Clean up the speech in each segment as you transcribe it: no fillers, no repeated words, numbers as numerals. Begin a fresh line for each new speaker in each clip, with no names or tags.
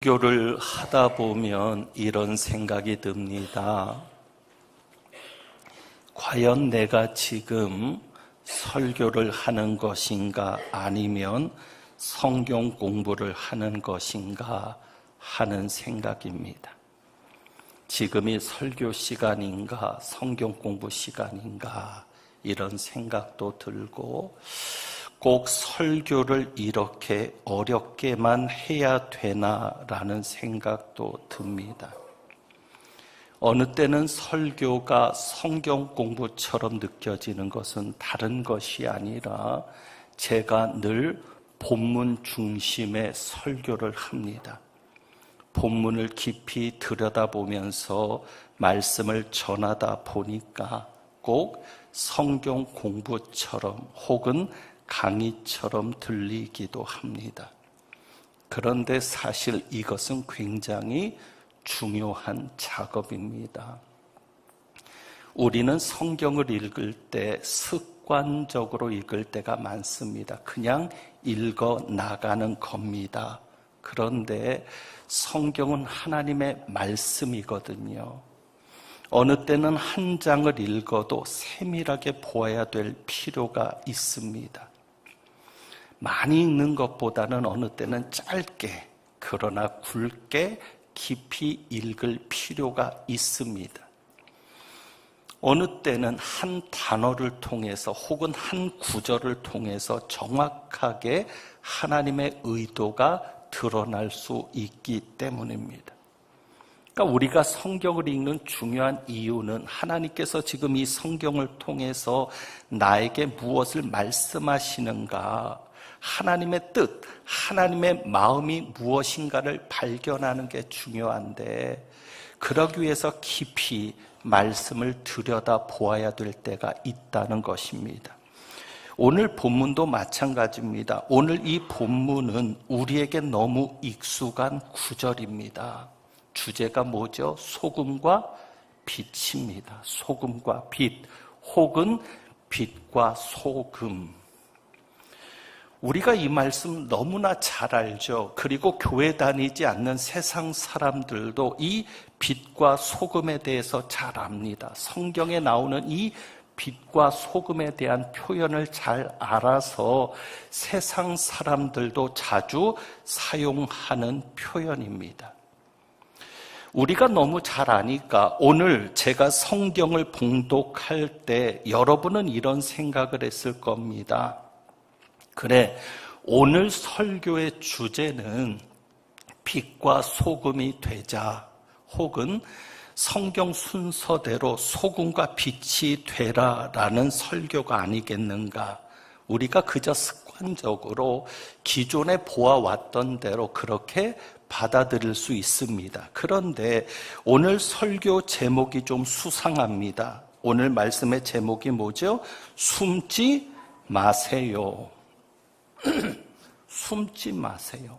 설교를 하다 보면 이런 생각이 듭니다. 과연 내가 지금 설교를 하는 것인가 아니면 성경 공부를 하는 것인가 하는 생각입니다. 지금이 설교 시간인가 성경 공부 시간인가 이런 생각도 들고 꼭 설교를 이렇게 어렵게만 해야 되나라는 생각도 듭니다. 어느 때는 설교가 성경 공부처럼 느껴지는 것은 다른 것이 아니라 제가 늘 본문 중심의 설교를 합니다. 본문을 깊이 들여다보면서 말씀을 전하다 보니까 꼭 성경 공부처럼 혹은 강의처럼 들리기도 합니다. 그런데 사실 이것은 굉장히 중요한 작업입니다. 우리는 성경을 읽을 때 습관적으로 읽을 때가 많습니다. 그냥 읽어 나가는 겁니다. 그런데 성경은 하나님의 말씀이거든요. 어느 때는 한 장을 읽어도 세밀하게 보아야 될 필요가 있습니다. 많이 읽는 것보다는 어느 때는 짧게 그러나 굵게 깊이 읽을 필요가 있습니다. 어느 때는 한 단어를 통해서 혹은 한 구절을 통해서 정확하게 하나님의 의도가 드러날 수 있기 때문입니다. 그러니까 우리가 성경을 읽는 중요한 이유는 하나님께서 지금 이 성경을 통해서 나에게 무엇을 말씀하시는가, 하나님의 뜻, 하나님의 마음이 무엇인가를 발견하는 게 중요한데, 그러기 위해서 깊이 말씀을 들여다보아야 될 때가 있다는 것입니다. 오늘 본문도 마찬가지입니다. 오늘 이 본문은 우리에게 너무 익숙한 구절입니다. 주제가 뭐죠? 소금과 빛입니다. 소금과 빛, 혹은 빛과 소금. 우리가 이 말씀 너무나 잘 알죠. 그리고 교회 다니지 않는 세상 사람들도 이 빛과 소금에 대해서 잘 압니다. 성경에 나오는 이 빛과 소금에 대한 표현을 잘 알아서 세상 사람들도 자주 사용하는 표현입니다. 우리가 너무 잘 아니까 오늘 제가 성경을 봉독할 때 여러분은 이런 생각을 했을 겁니다. 그래, 오늘 설교의 주제는 빛과 소금이 되자, 혹은 성경 순서대로 소금과 빛이 되라라는 설교가 아니겠는가. 우리가 그저 습관적으로 기존에 보아왔던 대로 그렇게 받아들일 수 있습니다. 그런데 오늘 설교 제목이 좀 수상합니다. 오늘 말씀의 제목이 뭐죠? 숨지 마세요. 숨지 마세요.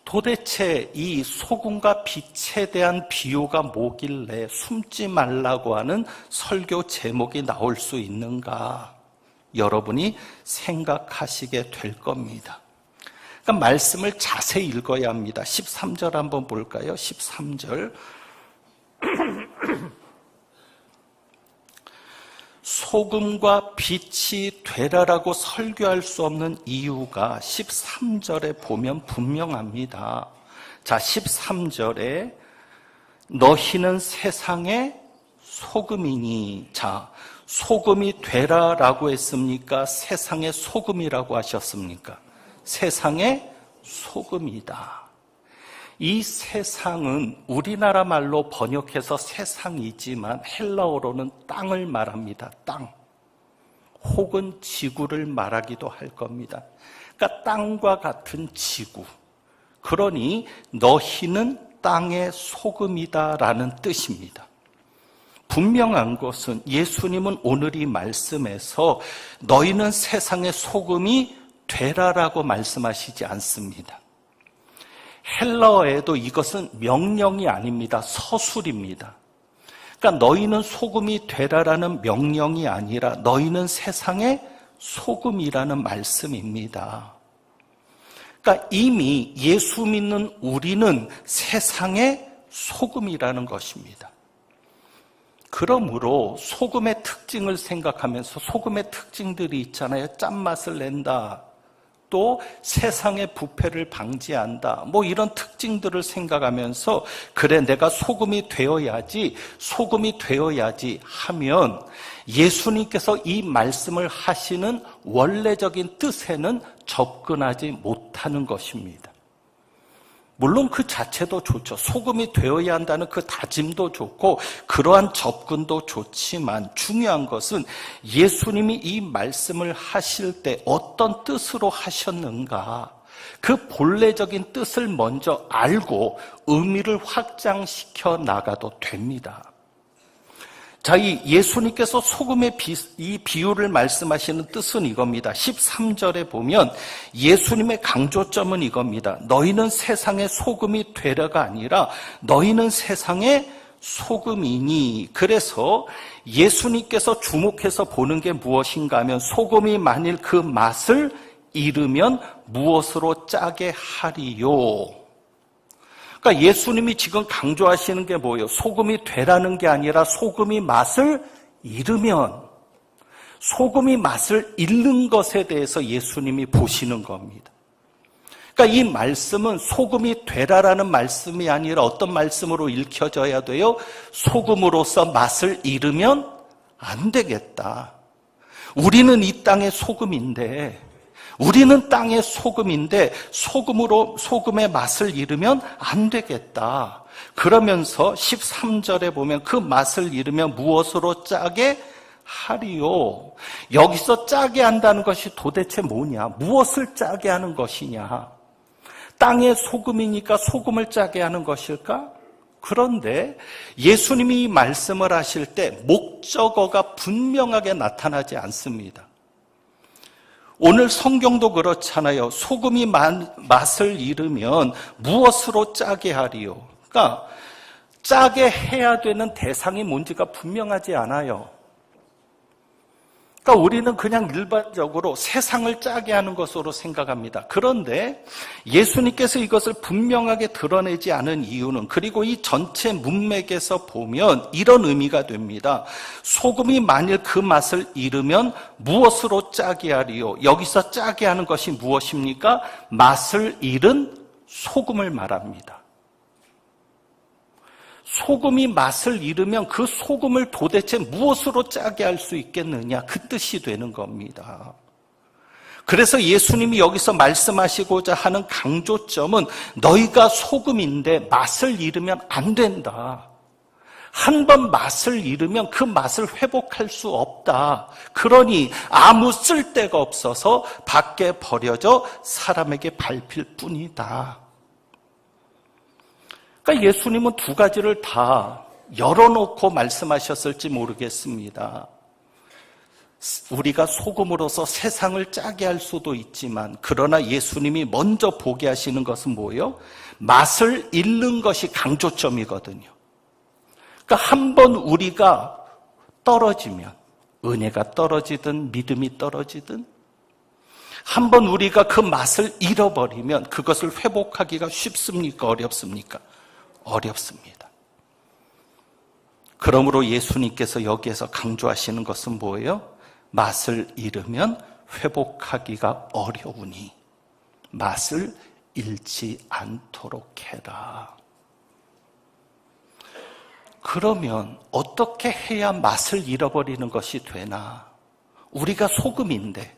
도대체 이 소금과 빛에 대한 비유가 뭐길래 숨지 말라고 하는 설교 제목이 나올 수 있는가? 여러분이 생각하시게 될 겁니다. 그러니까 말씀을 자세히 읽어야 합니다. 13절 한번 볼까요? 13절. 소금과 빛이 되라라고 설교할 수 없는 이유가 13절에 보면 분명합니다. 자, 13절에 너희는 세상의 소금이니. 자, 소금이 되라라고 했습니까? 세상의 소금이라고 하셨습니까? 세상의 소금이다. 이 세상은 우리나라 말로 번역해서 세상이지만 헬라어로는 땅을 말합니다. 땅. 혹은 지구를 말하기도 할 겁니다. 그러니까 땅과 같은 지구. 그러니 너희는 땅의 소금이다라는 뜻입니다. 분명한 것은 예수님은 오늘 이 말씀에서 너희는 세상의 소금이 되라라고 말씀하시지 않습니다. 헬라어에도 이것은 명령이 아닙니다. 서술입니다. 그러니까 너희는 소금이 되라라는 명령이 아니라 너희는 세상의 소금이라는 말씀입니다. 그러니까 이미 예수 믿는 우리는 세상의 소금이라는 것입니다. 그러므로 소금의 특징을 생각하면서 소금의 특징들이 있잖아요. 짠맛을 낸다. 또 세상의 부패를 방지한다. 이런 특징들을 생각하면서 그래 내가 소금이 되어야지 하면 예수님께서 이 말씀을 하시는 원래적인 뜻에는 접근하지 못하는 것입니다. 물론 그 자체도 좋죠. 소금이 되어야 한다는 그 다짐도 좋고 그러한 접근도 좋지만 중요한 것은 예수님이 이 말씀을 하실 때 어떤 뜻으로 하셨는가, 그 본래적인 뜻을 먼저 알고 의미를 확장시켜 나가도 됩니다. 자, 이 예수님께서 소금의 이 비유를 말씀하시는 뜻은 이겁니다. 13절에 보면 예수님의 강조점은 이겁니다. 너희는 세상의 소금이 되려가 아니라 너희는 세상의 소금이니. 그래서 예수님께서 주목해서 보는 게 무엇인가 하면 소금이 만일 그 맛을 잃으면 무엇으로 짜게 하리요. 그러니까 예수님이 지금 강조하시는 게 뭐예요? 소금이 되라는 게 아니라 소금이 맛을 잃으면, 소금이 맛을 잃는 것에 대해서 예수님이 보시는 겁니다. 그러니까 이 말씀은 소금이 되라라는 말씀이 아니라 어떤 말씀으로 읽혀져야 돼요? 소금으로서 맛을 잃으면 안 되겠다. 우리는 이 땅의 소금인데 소금의 맛을 잃으면 안 되겠다. 그러면서 13절에 보면 그 맛을 잃으면 무엇으로 짜게 하리요. 여기서 짜게 한다는 것이 도대체 뭐냐? 무엇을 짜게 하는 것이냐? 땅의 소금이니까 소금을 짜게 하는 것일까? 그런데 예수님이 이 말씀을 하실 때 목적어가 분명하게 나타나지 않습니다. 오늘 성경도 그렇잖아요. 소금이 맛을 잃으면 무엇으로 짜게 하리요? 그러니까 짜게 해야 되는 대상이 뭔지가 분명하지 않아요. 그러니까 우리는 그냥 일반적으로 세상을 짜게 하는 것으로 생각합니다. 그런데 예수님께서 이것을 분명하게 드러내지 않은 이유는, 그리고 이 전체 문맥에서 보면 이런 의미가 됩니다. 소금이 만일 그 맛을 잃으면 무엇으로 짜게 하리요? 여기서 짜게 하는 것이 무엇입니까? 맛을 잃은 소금을 말합니다. 소금이 맛을 잃으면 그 소금을 도대체 무엇으로 짜게 할 수 있겠느냐, 그 뜻이 되는 겁니다. 그래서 예수님이 여기서 말씀하시고자 하는 강조점은 너희가 소금인데 맛을 잃으면 안 된다. 한 번 맛을 잃으면 그 맛을 회복할 수 없다. 그러니 아무 쓸데가 없어서 밖에 버려져 사람에게 밟힐 뿐이다. 그러니까 예수님은 두 가지를 다 열어놓고 말씀하셨을지 모르겠습니다. 우리가 소금으로서 세상을 짜게 할 수도 있지만, 그러나 예수님이 먼저 보게 하시는 것은 뭐예요? 맛을 잃는 것이 강조점이거든요. 그러니까 한번 우리가 떨어지면, 은혜가 떨어지든 믿음이 떨어지든, 한번 우리가 그 맛을 잃어버리면 그것을 회복하기가 쉽습니까? 어렵습니까? 어렵습니다. 그러므로 예수님께서 여기에서 강조하시는 것은 뭐예요? 맛을 잃으면 회복하기가 어려우니 맛을 잃지 않도록 해라. 그러면 어떻게 해야 맛을 잃어버리는 것이 되나? 우리가 소금인데,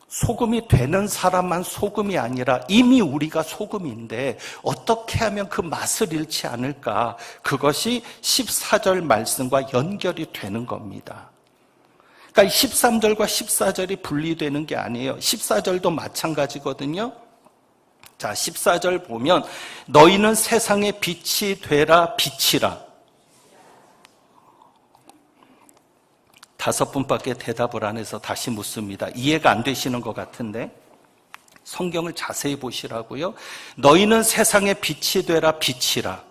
소금이 되는 사람만 소금이 아니라 이미 우리가 소금인데 어떻게 하면 그 맛을 잃지 않을까? 그것이 14절 말씀과 연결이 되는 겁니다. 그러니까 13절과 14절이 분리되는 게 아니에요. 14절도 마찬가지거든요. 자, 14절 보면 너희는 세상의 빛이 되라, 빛이라. 5분밖에 대답을 안 해서 다시 묻습니다. 이해가 안 되시는 것 같은데 성경을 자세히 보시라고요. 너희는 세상의 빛이 되라, 빛이라.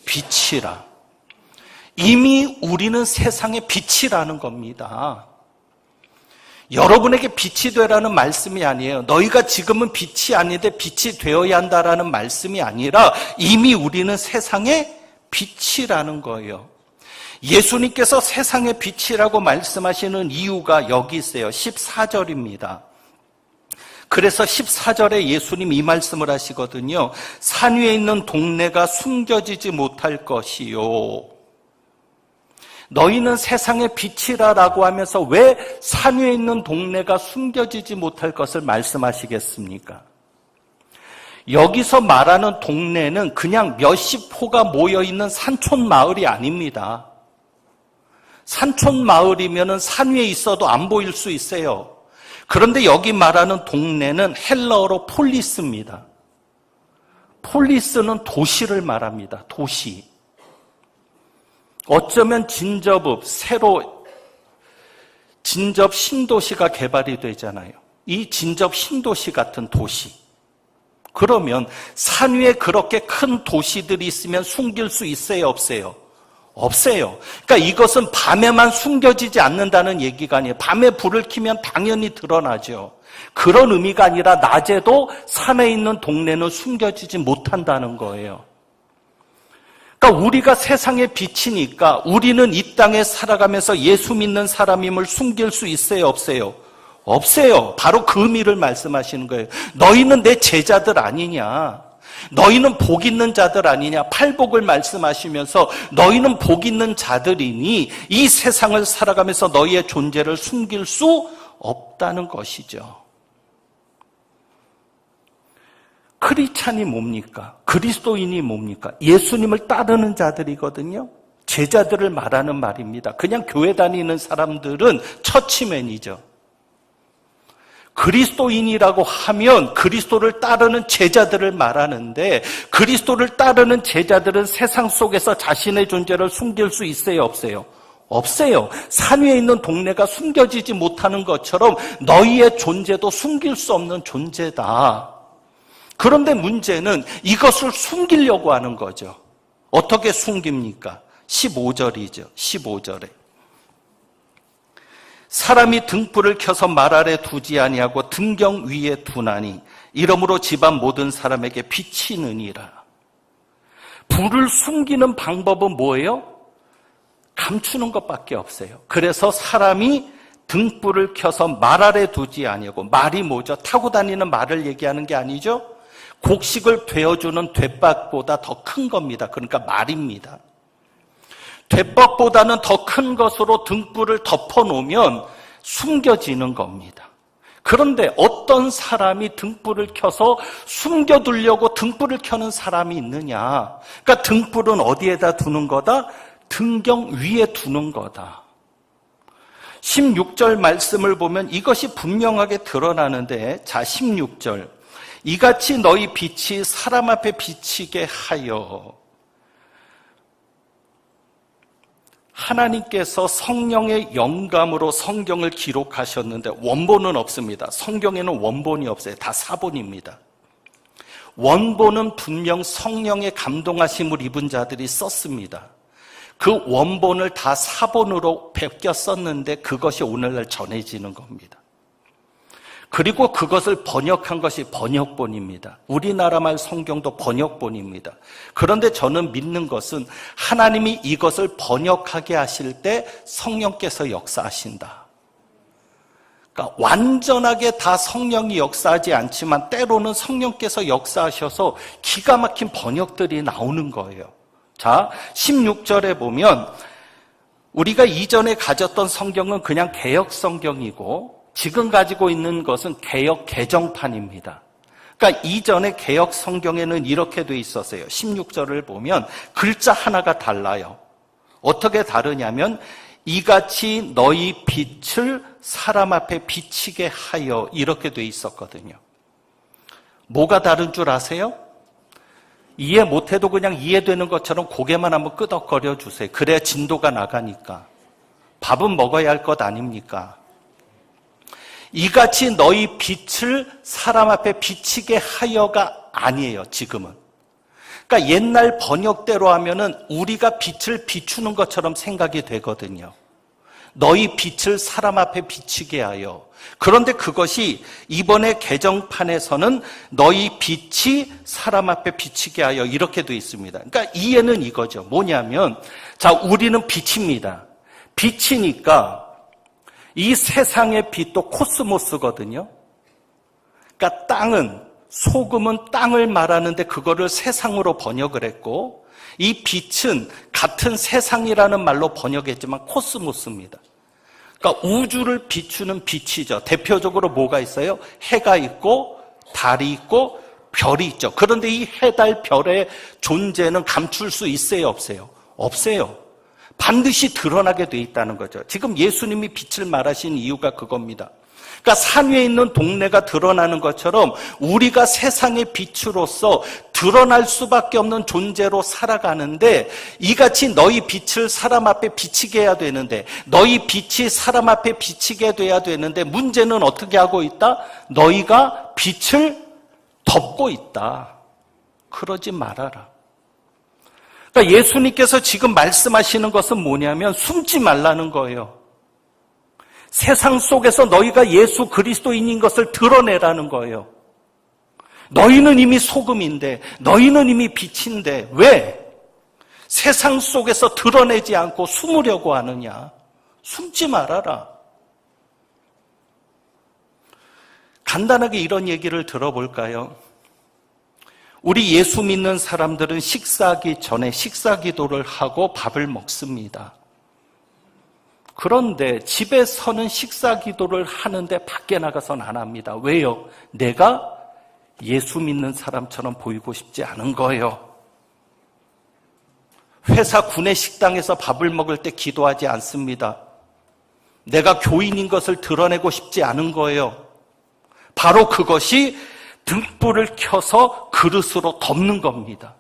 빛이라. 이미 우리는 세상의 빛이라는 겁니다. 여러분에게 빛이 되라는 말씀이 아니에요. 너희가 지금은 빛이 아닌데 빛이 되어야 한다라는 말씀이 아니라 이미 우리는 세상의 빛이라는 거예요. 예수님께서 세상의 빛이라고 말씀하시는 이유가 여기 있어요. 14절입니다. 그래서 14절에 예수님 이 말씀을 하시거든요. 산 위에 있는 동네가 숨겨지지 못할 것이요. 너희는 세상의 빛이라라고 하면서 왜 산 위에 있는 동네가 숨겨지지 못할 것을 말씀하시겠습니까? 여기서 말하는 동네는 그냥 몇십 호가 모여있는 산촌 마을이 아닙니다. 산촌 마을이면 산 위에 있어도 안 보일 수 있어요. 그런데 여기 말하는 동네는 헬라어로 폴리스입니다. 폴리스는 도시를 말합니다. 도시. 어쩌면 새로 진접 신도시가 개발이 되잖아요. 이 진접 신도시 같은 도시. 그러면 산 위에 그렇게 큰 도시들이 있으면 숨길 수 있어요, 없어요? 없어요. 그러니까 이것은 밤에만 숨겨지지 않는다는 얘기가 아니에요. 밤에 불을 켜면 당연히 드러나죠. 그런 의미가 아니라 낮에도 산에 있는 동네는 숨겨지지 못한다는 거예요. 그러니까 우리가 세상의 빛이니까 우리는 이 땅에 살아가면서 예수 믿는 사람임을 숨길 수 있어요, 없어요? 없어요. 바로 그 의미를 말씀하시는 거예요. 너희는 내 제자들 아니냐? 너희는 복 있는 자들 아니냐? 팔복을 말씀하시면서 너희는 복 있는 자들이니 이 세상을 살아가면서 너희의 존재를 숨길 수 없다는 것이죠. 크리스찬이 뭡니까? 그리스도인이 뭡니까? 예수님을 따르는 자들이거든요. 제자들을 말하는 말입니다. 그냥 교회 다니는 사람들은 처치맨이죠. 그리스도인이라고 하면 그리스도를 따르는 제자들을 말하는데 그리스도를 따르는 제자들은 세상 속에서 자신의 존재를 숨길 수 있어요, 없어요? 없어요. 산 위에 있는 동네가 숨겨지지 못하는 것처럼 너희의 존재도 숨길 수 없는 존재다. 그런데 문제는 이것을 숨기려고 하는 거죠. 어떻게 숨깁니까? 15절이죠. 15절에. 사람이 등불을 켜서 말 아래 두지 아니하고 등경 위에 두나니 이러므로 집안 모든 사람에게 비치느니라. 불을 숨기는 방법은 뭐예요? 감추는 것밖에 없어요. 그래서 사람이 등불을 켜서 말 아래 두지 아니하고, 말이 뭐죠? 타고 다니는 말을 얘기하는 게 아니죠? 곡식을 베어주는 돛박보다 더 큰 겁니다. 그러니까 말입니다. 돛박보다는 더 큰 것으로 등불을 덮어놓으면 숨겨지는 겁니다. 그런데 어떤 사람이 등불을 켜서 숨겨두려고 등불을 켜는 사람이 있느냐? 그러니까 등불은 어디에다 두는 거다? 등경 위에 두는 거다. 16절 말씀을 보면 이것이 분명하게 드러나는데, 자 16절. 이같이 너희 빛이 사람 앞에 비치게 하여. 하나님께서 성령의 영감으로 성경을 기록하셨는데 원본은 없습니다. 성경에는 원본이 없어요. 다 사본입니다. 원본은 분명 성령의 감동하심을 입은 자들이 썼습니다. 그 원본을 다 사본으로 베껴 썼는데 그것이 오늘날 전해지는 겁니다. 그리고 그것을 번역한 것이 번역본입니다. 우리나라 말 성경도 번역본입니다. 그런데 저는 믿는 것은 하나님이 이것을 번역하게 하실 때 성령께서 역사하신다. 그러니까 완전하게 다 성령이 역사하지 않지만 때로는 성령께서 역사하셔서 기가 막힌 번역들이 나오는 거예요. 자, 16절에 보면 우리가 이전에 가졌던 성경은 그냥 개역 성경이고 지금 가지고 있는 것은 개역 개정판입니다. 그러니까 이전에 개역 성경에는 이렇게 돼 있었어요. 16절을 보면 글자 하나가 달라요. 어떻게 다르냐면 이같이 너희 빛을 사람 앞에 비치게 하여, 이렇게 돼 있었거든요. 뭐가 다른 줄 아세요? 이해 못해도 그냥 이해되는 것처럼 고개만 한번 끄덕거려 주세요. 그래야 진도가 나가니까. 밥은 먹어야 할 것 아닙니까? 이같이 너희 빛을 사람 앞에 비치게 하여가 아니에요, 지금은. 그러니까 옛날 번역대로 하면은 우리가 빛을 비추는 것처럼 생각이 되거든요. 너희 빛을 사람 앞에 비치게 하여. 그런데 그것이 이번에 개정판에서는 너희 빛이 사람 앞에 비치게 하여 이렇게 되어 있습니다. 그러니까 이해는 이거죠. 뭐냐면, 자, 우리는 빛입니다. 빛이니까 이 세상의 빛도 코스모스거든요. 그러니까 땅은, 소금은 땅을 말하는데 그거를 세상으로 번역을 했고, 이 빛은 같은 세상이라는 말로 번역했지만 코스모스입니다. 그러니까 우주를 비추는 빛이죠. 대표적으로 뭐가 있어요? 해가 있고 달이 있고 별이 있죠. 그런데 이 해, 달, 별의 존재는 감출 수 있어요? 없어요? 없어요. 반드시 드러나게 돼 있다는 거죠. 지금 예수님이 빛을 말하신 이유가 그겁니다. 그러니까 산 위에 있는 동네가 드러나는 것처럼 우리가 세상의 빛으로서 드러날 수밖에 없는 존재로 살아가는데, 이같이 너희 빛을 사람 앞에 비치게 해야 되는데, 너희 빛이 사람 앞에 비치게 돼야 되는데, 문제는 어떻게 하고 있다? 너희가 빛을 덮고 있다. 그러지 말아라. 그러니까 예수님께서 지금 말씀하시는 것은 뭐냐면 숨지 말라는 거예요. 세상 속에서 너희가 예수 그리스도인인 것을 드러내라는 거예요. 너희는 이미 소금인데, 너희는 이미 빛인데 왜 세상 속에서 드러내지 않고 숨으려고 하느냐? 숨지 말아라. 간단하게 이런 얘기를 들어볼까요? 우리 예수 믿는 사람들은 식사하기 전에 식사기도를 하고 밥을 먹습니다. 그런데 집에서는 식사기도를 하는데 밖에 나가서는 안 합니다. 왜요? 내가 예수 믿는 사람처럼 보이고 싶지 않은 거예요. 회사 구내 식당에서 밥을 먹을 때 기도하지 않습니다. 내가 교인인 것을 드러내고 싶지 않은 거예요. 바로 그것이 등불을 켜서 그릇으로 덮는 겁니다.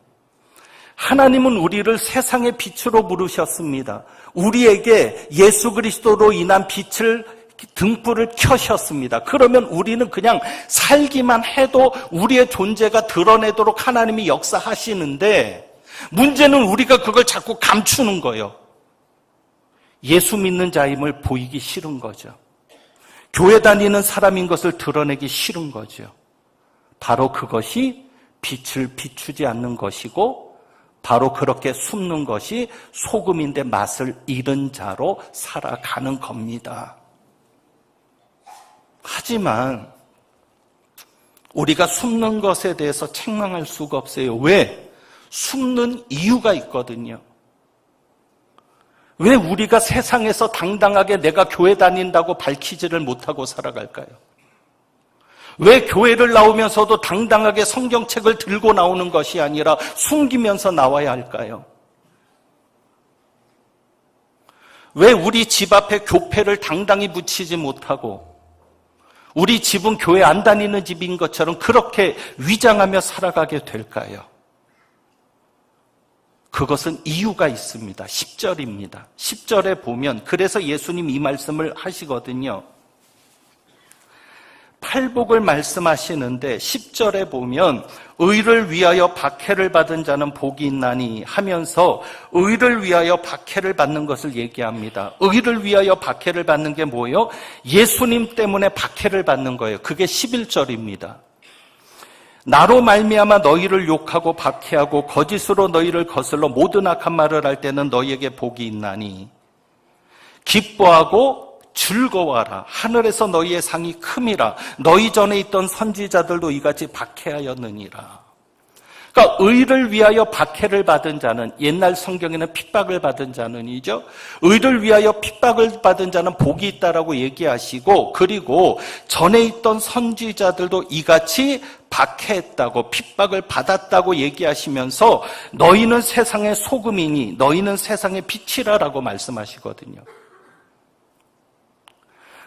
하나님은 우리를 세상의 빛으로 부르셨습니다. 우리에게 예수 그리스도로 인한 빛을, 등불을 켜셨습니다. 그러면 우리는 그냥 살기만 해도 우리의 존재가 드러내도록 하나님이 역사하시는데, 문제는 우리가 그걸 자꾸 감추는 거예요. 예수 믿는 자임을 보이기 싫은 거죠. 교회 다니는 사람인 것을 드러내기 싫은 거죠. 바로 그것이 빛을 비추지 않는 것이고, 바로 그렇게 숨는 것이 소금인데 맛을 잃은 자로 살아가는 겁니다. 하지만 우리가 숨는 것에 대해서 책망할 수가 없어요. 왜? 숨는 이유가 있거든요. 왜 우리가 세상에서 당당하게 내가 교회 다닌다고 밝히지를 못하고 살아갈까요? 왜 교회를 나오면서도 당당하게 성경책을 들고 나오는 것이 아니라 숨기면서 나와야 할까요? 왜 우리 집 앞에 교패를 당당히 붙이지 못하고 우리 집은 교회 안 다니는 집인 것처럼 그렇게 위장하며 살아가게 될까요? 그것은 이유가 있습니다. 10절입니다. 10절에 보면, 그래서 예수님 이 말씀을 하시거든요. 팔복을 말씀하시는데 10절에 보면 의를 위하여 박해를 받은 자는 복이 있나니 하면서 의를 위하여 박해를 받는 것을 얘기합니다. 의를 위하여 박해를 받는 게 뭐예요? 예수님 때문에 박해를 받는 거예요. 그게 11절입니다. 나로 말미암아 너희를 욕하고 박해하고 거짓으로 너희를 거슬러 모든 악한 말을 할 때는 너희에게 복이 있나니 기뻐하고 즐거워하라. 하늘에서 너희의 상이 큼이라. 너희 전에 있던 선지자들도 이같이 박해하였느니라. 그러니까 의를 위하여 박해를 받은 자는, 옛날 성경에는 핍박을 받은 자는이죠. 의를 위하여 핍박을 받은 자는 복이 있다라고 얘기하시고, 그리고 전에 있던 선지자들도 이같이 박해했다고, 핍박을 받았다고 얘기하시면서 너희는 세상의 소금이니 너희는 세상의 빛이라라고 말씀하시거든요.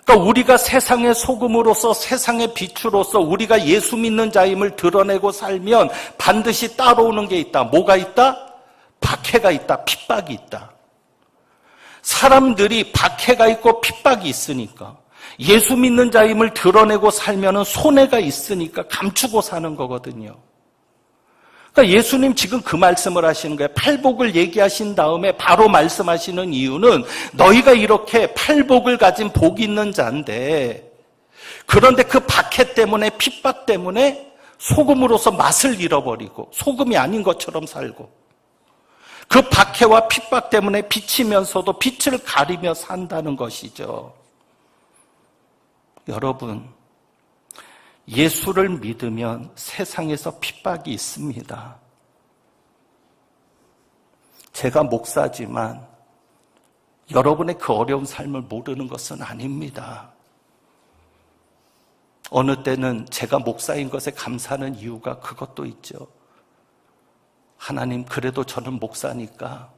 그러니까 우리가 세상의 소금으로서, 세상의 빛으로서 우리가 예수 믿는 자임을 드러내고 살면 반드시 따라오는 게 있다. 뭐가 있다? 박해가 있다. 핍박이 있다. 사람들이 박해가 있고 핍박이 있으니까, 예수 믿는 자임을 드러내고 살면은 손해가 있으니까 감추고 사는 거거든요. 그러니까 예수님 지금 그 말씀을 하시는 거예요. 팔복을 얘기하신 다음에 바로 말씀하시는 이유는 너희가 이렇게 팔복을 가진 복이 있는 자인데, 그런데 그 박해 때문에, 핍박 때문에 소금으로서 맛을 잃어버리고 소금이 아닌 것처럼 살고, 그 박해와 핍박 때문에 비치면서도 빛을 가리며 산다는 것이죠. 여러분, 예수를 믿으면 세상에서 핍박이 있습니다. 제가 목사지만 여러분의 그 어려운 삶을 모르는 것은 아닙니다. 어느 때는 제가 목사인 것에 감사하는 이유가 그것도 있죠. 하나님, 그래도 저는 목사니까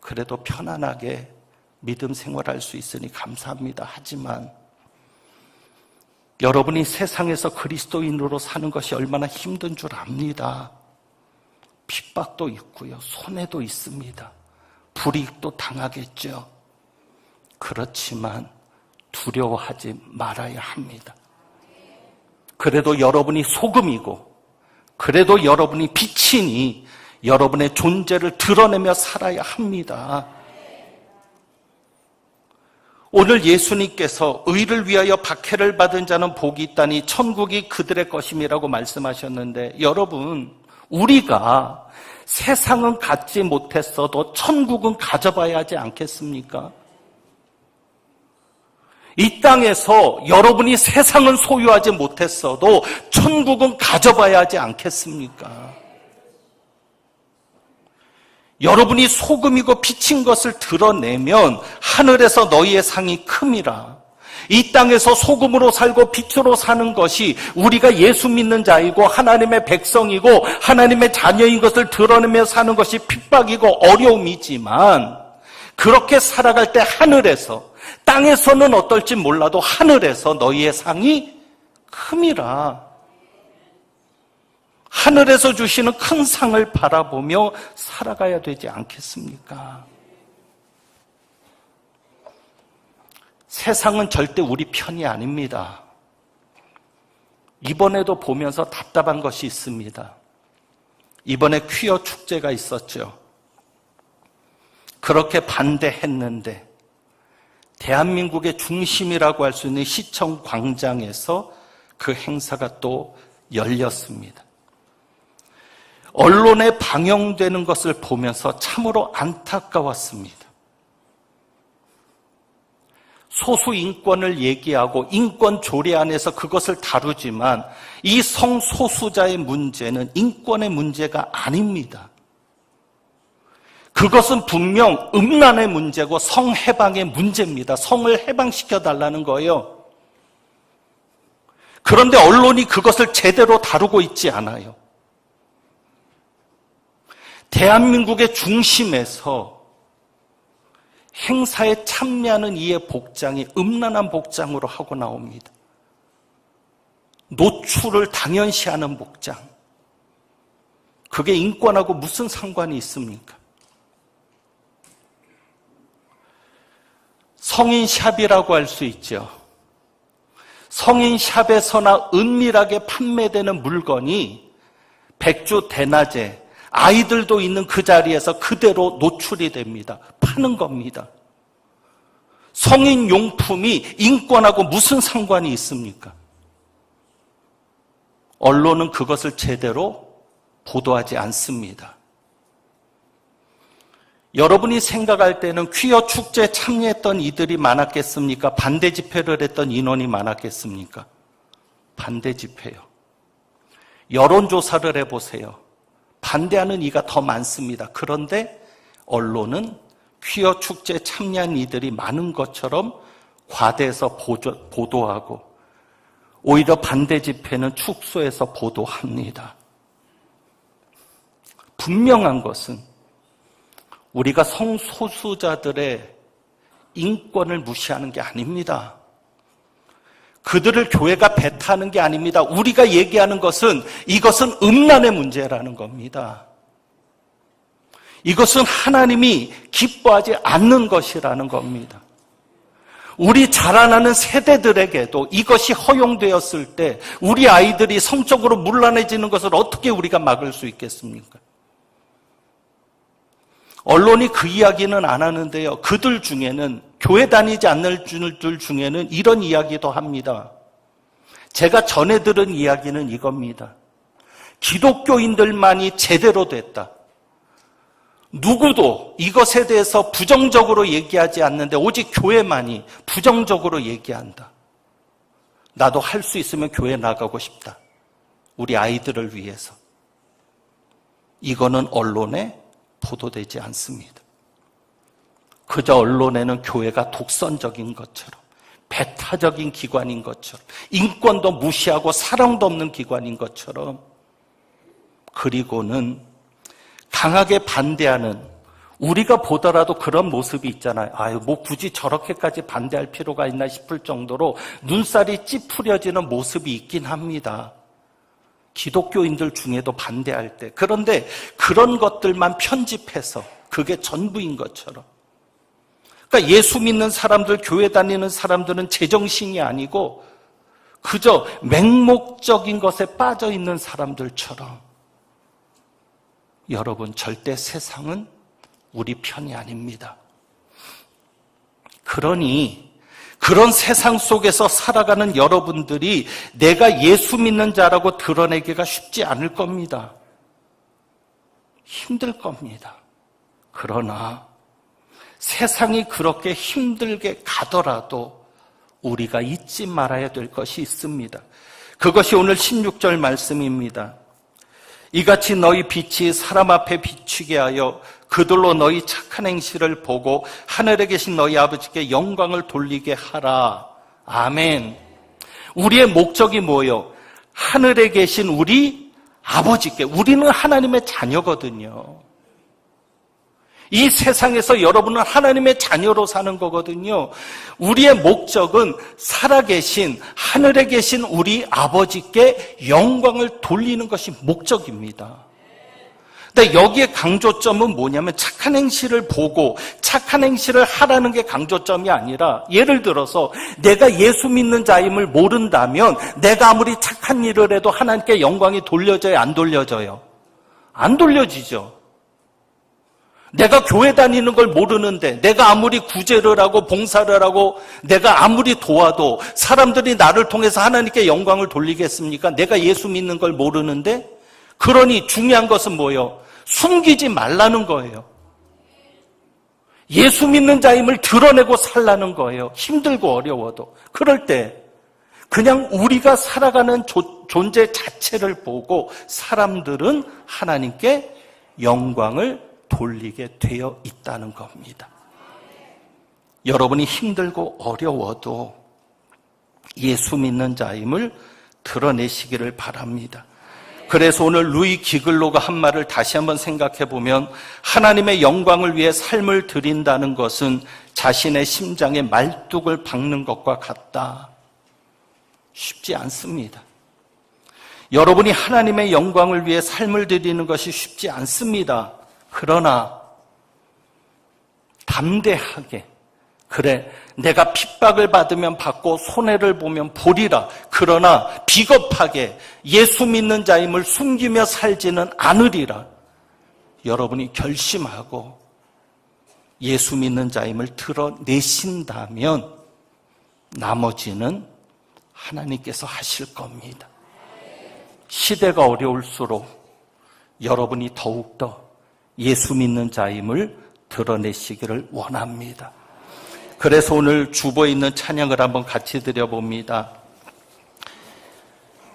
그래도 편안하게 믿음 생활할 수 있으니 감사합니다. 하지만 여러분이 세상에서 그리스도인으로 사는 것이 얼마나 힘든 줄 압니다. 핍박도 있고요, 손해도 있습니다. 불이익도 당하겠죠. 그렇지만 두려워하지 말아야 합니다. 그래도 여러분이 소금이고, 그래도 여러분이 빛이니 여러분의 존재를 드러내며 살아야 합니다. 오늘 예수님께서 의를 위하여 박해를 받은 자는 복이 있다니 천국이 그들의 것임이라고 말씀하셨는데, 여러분, 우리가 세상은 갖지 못했어도 천국은 가져봐야 하지 않겠습니까? 이 땅에서 여러분이 세상은 소유하지 못했어도 천국은 가져봐야 하지 않겠습니까? 여러분이 소금이고 빛인 것을 드러내면 하늘에서 너희의 상이 큼이라. 이 땅에서 소금으로 살고 빛으로 사는 것이 우리가 예수 믿는 자이고 하나님의 백성이고 하나님의 자녀인 것을 드러내며 사는 것이 핍박이고 어려움이지만, 그렇게 살아갈 때 하늘에서, 땅에서는 어떨지 몰라도 하늘에서 너희의 상이 큼이라. 하늘에서 주시는 큰 상을 바라보며 살아가야 되지 않겠습니까? 세상은 절대 우리 편이 아닙니다. 이번에도 보면서 답답한 것이 있습니다. 이번에 퀴어 축제가 있었죠. 그렇게 반대했는데 대한민국의 중심이라고 할 수 있는 시청 광장에서 그 행사가 또 열렸습니다. 언론에 방영되는 것을 보면서 참으로 안타까웠습니다. 소수 인권을 얘기하고 인권 조례 안에서 그것을 다루지만 이 성소수자의 문제는 인권의 문제가 아닙니다. 그것은 분명 음란의 문제고 성해방의 문제입니다. 성을 해방시켜달라는 거예요. 그런데 언론이 그것을 제대로 다루고 있지 않아요. 대한민국의 중심에서 행사에 참여하는 이의 복장이 음란한 복장으로 하고 나옵니다. 노출을 당연시하는 복장. 그게 인권하고 무슨 상관이 있습니까? 성인샵이라고 할 수 있죠. 성인샵에서나 은밀하게 판매되는 물건이 백주 대낮에 아이들도 있는 그 자리에서 그대로 노출이 됩니다. 파는 겁니다. 성인용품이 인권하고 무슨 상관이 있습니까? 언론은 그것을 제대로 보도하지 않습니다. 여러분이 생각할 때는 퀴어 축제에 참여했던 이들이 많았겠습니까? 반대 집회를 했던 인원이 많았겠습니까? 반대 집회요. 여론조사를 해보세요. 반대하는 이가 더 많습니다. 그런데 언론은 퀴어 축제에 참여한 이들이 많은 것처럼 과대해서 보도하고 오히려 반대 집회는 축소해서 보도합니다. 분명한 것은 우리가 성소수자들의 인권을 무시하는 게 아닙니다. 그들을 교회가 배타하는 게 아닙니다. 우리가 얘기하는 것은 이것은 음란의 문제라는 겁니다. 이것은 하나님이 기뻐하지 않는 것이라는 겁니다. 우리 자라나는 세대들에게도 이것이 허용되었을 때 우리 아이들이 성적으로 문란해지는 것을 어떻게 우리가 막을 수 있겠습니까? 언론이 그 이야기는 안 하는데요. 그들 중에는, 교회 다니지 않는 들 중에는 이런 이야기도 합니다. 제가 전해 들은 이야기는 이겁니다. 기독교인들만이 제대로 됐다. 누구도 이것에 대해서 부정적으로 얘기하지 않는데 오직 교회만이 부정적으로 얘기한다. 나도 할 수 있으면 교회 나가고 싶다. 우리 아이들을 위해서. 이거는 언론에 보도되지 않습니다. 그저 언론에는 교회가 독선적인 것처럼, 배타적인 기관인 것처럼, 인권도 무시하고 사랑도 없는 기관인 것처럼, 그리고는 강하게 반대하는, 우리가 보더라도 그런 모습이 있잖아요. 아유, 뭐 굳이 저렇게까지 반대할 필요가 있나 싶을 정도로 눈살이 찌푸려지는 모습이 있긴 합니다. 기독교인들 중에도 반대할 때. 그런데 그런 것들만 편집해서 그게 전부인 것처럼. 그러니까 예수 믿는 사람들, 교회 다니는 사람들은 제정신이 아니고 그저 맹목적인 것에 빠져 있는 사람들처럼. 여러분, 절대 세상은 우리 편이 아닙니다. 그러니 그런 세상 속에서 살아가는 여러분들이 내가 예수 믿는 자라고 드러내기가 쉽지 않을 겁니다. 힘들 겁니다. 그러나 세상이 그렇게 힘들게 가더라도 우리가 잊지 말아야 될 것이 있습니다. 그것이 오늘 16절 말씀입니다. 이같이 너희 빛이 사람 앞에 비추게 하여 그들로 너희 착한 행실을 보고 하늘에 계신 너희 아버지께 영광을 돌리게 하라. 아멘. 우리의 목적이 뭐예요? 하늘에 계신 우리 아버지께. 우리는 하나님의 자녀거든요. 이 세상에서 여러분은 하나님의 자녀로 사는 거거든요. 우리의 목적은 살아계신 하늘에 계신 우리 아버지께 영광을 돌리는 것이 목적입니다. 근데 여기에 강조점은 뭐냐면 착한 행실을 보고 착한 행실을 하라는 게 강조점이 아니라, 예를 들어서 내가 예수 믿는 자임을 모른다면 내가 아무리 착한 일을 해도 하나님께 영광이 돌려져요, 안 돌려져요? 안 돌려지죠. 내가 교회 다니는 걸 모르는데 내가 아무리 구제를 하고 봉사를 하고 내가 아무리 도와도 사람들이 나를 통해서 하나님께 영광을 돌리겠습니까? 내가 예수 믿는 걸 모르는데. 그러니 중요한 것은 뭐예요? 숨기지 말라는 거예요. 예수 믿는 자임을 드러내고 살라는 거예요. 힘들고 어려워도. 그럴 때 그냥 우리가 살아가는 존재 자체를 보고 사람들은 하나님께 영광을 돌리게 되어 있다는 겁니다. 여러분이 힘들고 어려워도 예수 믿는 자임을 드러내시기를 바랍니다. 그래서 오늘 루이 기글로가 한 말을 다시 한번 생각해 보면, 하나님의 영광을 위해 삶을 드린다는 것은 자신의 심장에 말뚝을 박는 것과 같다. 쉽지 않습니다. 여러분이 하나님의 영광을 위해 삶을 드리는 것이 쉽지 않습니다. 그러나 담대하게, 그래, 내가 핍박을 받으면 받고 손해를 보면 보리라. 그러나 비겁하게 예수 믿는 자임을 숨기며 살지는 않으리라. 여러분이 결심하고 예수 믿는 자임을 드러내신다면 나머지는 하나님께서 하실 겁니다. 시대가 어려울수록 여러분이 더욱더 예수 믿는 자임을 드러내시기를 원합니다. 그래서 오늘 주보에 있는 찬양을 한번 같이 드려봅니다.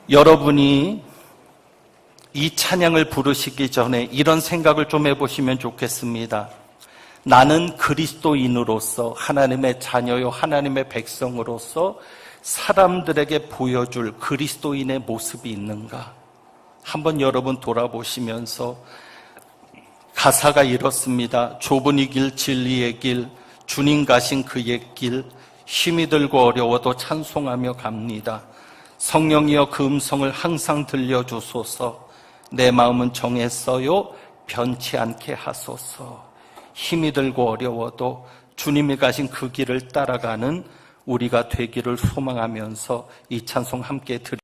여러분이 이 찬양을 부르시기 전에 이런 생각을 좀 해보시면 좋겠습니다. 나는 그리스도인으로서, 하나님의 자녀요 하나님의 백성으로서 사람들에게 보여줄 그리스도인의 모습이 있는가? 한번 여러분 돌아보시면서, 가사가 이렇습니다. 좁은 이 길, 진리의 길, 주님 가신 그의 길, 힘이 들고 어려워도 찬송하며 갑니다. 성령이여 그 음성을 항상 들려주소서. 내 마음은 정했어요, 변치 않게 하소서. 힘이 들고 어려워도 주님이 가신 그 길을 따라가는 우리가 되기를 소망하면서 이 찬송 함께 드리